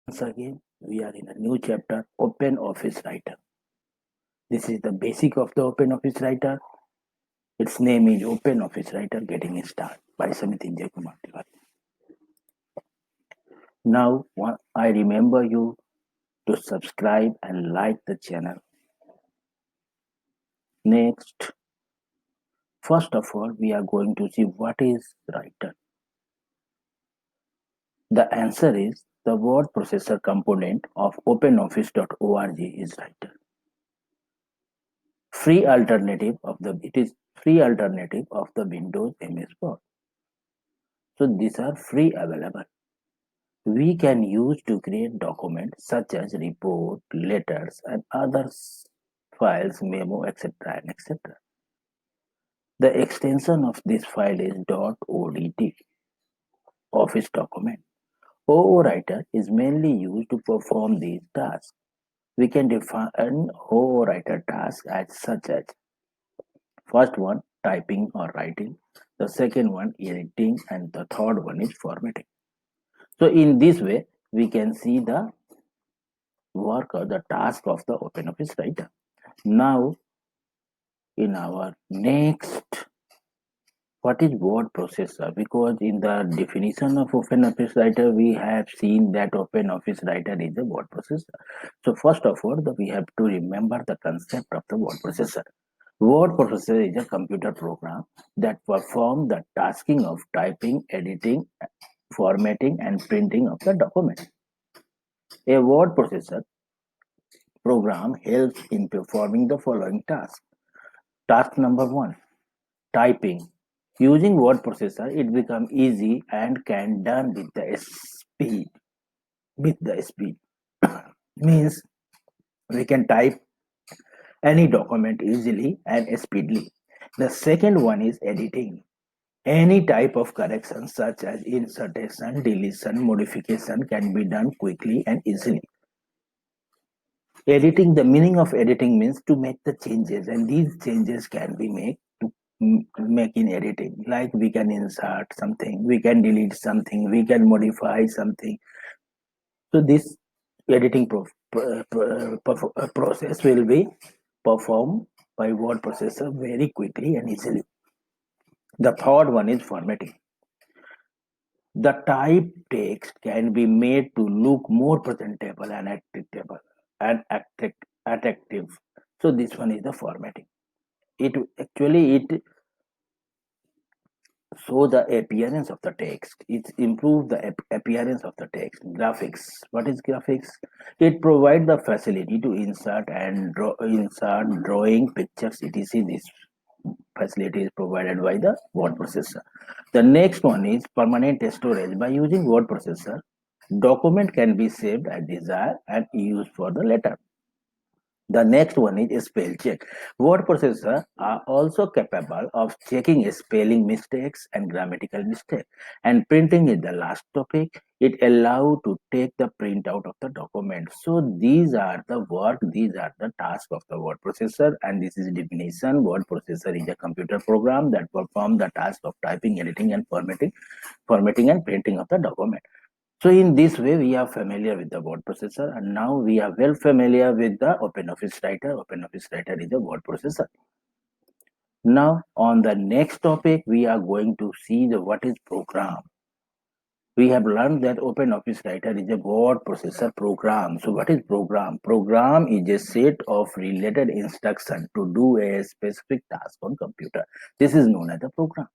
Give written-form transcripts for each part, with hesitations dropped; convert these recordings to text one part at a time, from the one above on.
Once again, we are in a new chapter, Open Office Writer. This is the basic of the Open Office Writer. Its name is Open Office Writer Getting Started by Samitinjay Kumar Tiwari. Now, I remember you to subscribe and like the channel. Next, first of all, we are going to see what is writer. The answer is the word processor component of OpenOffice.org is writer. It is free alternative of the Windows MS Word. So these are free available. We can use to create documents such as report, letters, and other files, memo, etc. and etc. The extension of this file is .odt, Office document. OO Writer is mainly used to perform these tasks. We can define OO Writer tasks as such as first one, typing or writing, the second one, editing, and the third one is formatting. So in this way, we can see the work or the task of the OpenOffice Writer. Now, in our next, what is word processor? Because in the definition of OpenOffice Writer, we have seen that OpenOffice Writer is a word processor. So first of all, we have to remember the concept of the word processor. Word processor is a computer program that performs the tasking of typing, editing, formatting, and printing of the document. A word processor program helps in performing the following tasks. Task number 1, typing. Using word processor, it becomes easy and can done with the speed. With the speed means we can type any document easily and speedily. The second one is editing. Any type of correction such as insertion, deletion, modification can be done quickly and easily. Editing, the meaning of editing means to make the changes, and these changes can be made to make in editing. Like we can insert something, we can delete something, we can modify something. So this editing process will be performed by word processor very quickly and easily. The third one is formatting. The type text can be made to look more presentable and attractive. So this one is the formatting. It show the appearance of the text. It improves the appearance of the text. Graphics. What is graphics? It provides the facility to insert and insert drawing, pictures, etc. This facility is provided by the word processor. The next one is permanent storage. By using word processor, document can be saved as desired and used for the later. The next one is spell check. Word processors are also capable of checking spelling mistakes and grammatical mistakes. And printing is the last topic. It allows to take the print out of the document. So these are the tasks of the word processor, and this is definition. Word processor is a computer program that performs the task of typing, editing, and formatting and printing of the document. So in this way, we are familiar with the word processor, and now we are well familiar with the OpenOffice Writer. OpenOffice Writer is a word processor. Now on the next topic, we are going to see what is program. We have learned that OpenOffice Writer is a word processor program. So what is program? Program is a set of related instructions to do a specific task on computer. This is known as a program.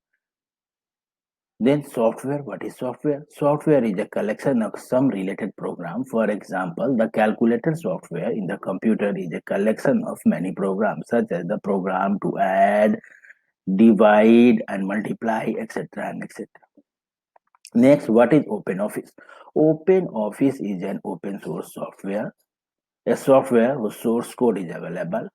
Then software, what is software? Software is a collection of some related program. For example, the calculator software in the computer is a collection of many programs, such as the program to add, divide, and multiply, etc. and etc. Next, what is OpenOffice? OpenOffice is an open source software, a software whose source code is available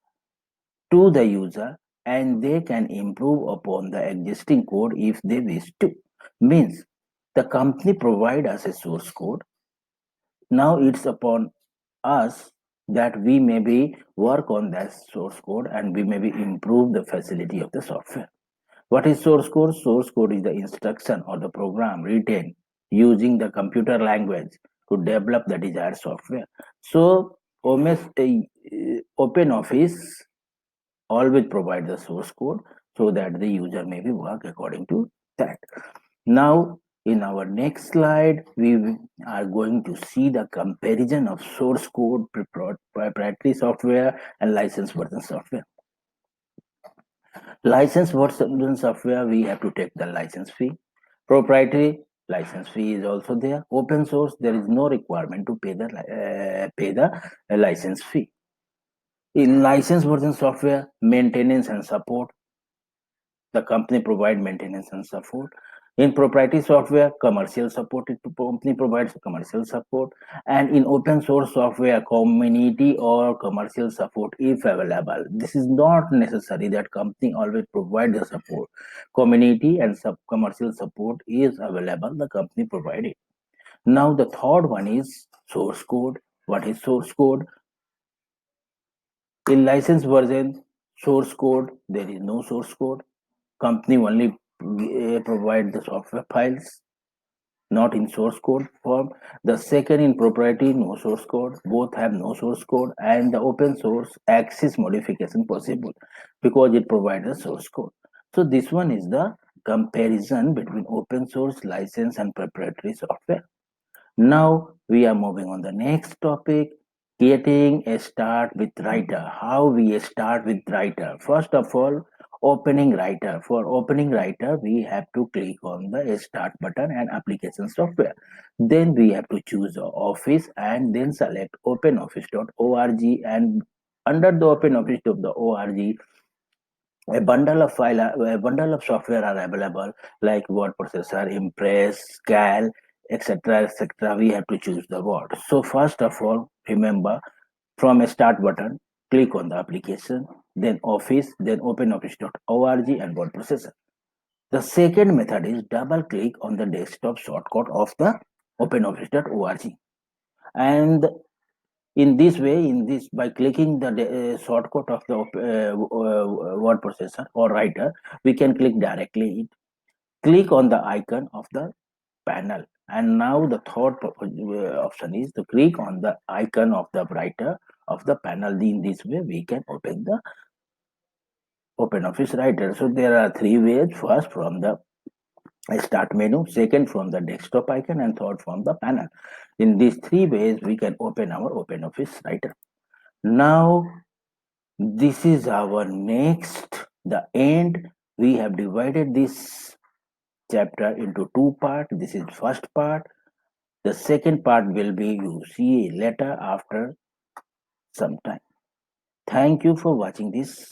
to the user and they can improve upon the existing code if they wish to. Means the company provide us a source code. Now it's upon us that we maybe work on that source code and we maybe improve the facility of the software. What is source code? Source code is the instruction or the program written using the computer language to develop the desired software. So Open Office always provide the source code so that the user may be work according to that. Now, in our next slide, we are going to see the comparison of source code, proprietary software, and license version software. License version software, we have to take the license fee. Proprietary license fee is also there. Open source, there is no requirement to pay the license fee. In license version software, maintenance and support, the company provide maintenance and support. In proprietary software, commercial support, the company provides commercial support. And in open source software, community or commercial support if available. This is not necessary that company always provide the support. Community and commercial support is available, the company provided. Now the third one is source code. What is source code? In license version, source code, there is no source code. Company only provide the software files, not in source code form. The second, in proprietary, no source code. Both have no source code, and the open source access modification possible because it provides a source code. So this one is the comparison between open source, license, and proprietary software. Now we are moving on the next topic, getting a start with writer. How we start with writer? First of all, opening writer. For opening writer, we have to click on the start button and application software. Then we have to choose the office and then select openoffice.org, and under the openoffice.org a bundle of software are available like word processor, impress, cal, etc. We have to choose the word. So first of all, remember, from a start button, click on the application, then office, then openoffice.org and word processor. The second method is double click on the desktop shortcut of the openoffice.org, and in this way, in this by clicking the shortcut of the word processor or writer, we can click directly it. Click on the icon of the panel, and now the third option is to click on the icon of the writer of the panel. In this way we can open the open office writer. So there are three ways: first from the start menu, second from the desktop icon, and third from the panel. In these three ways we can open our open office writer. Now this is our next, the end. We have divided this chapter into two parts. This is first part. The second part will be you see later after some time. Thank you for watching this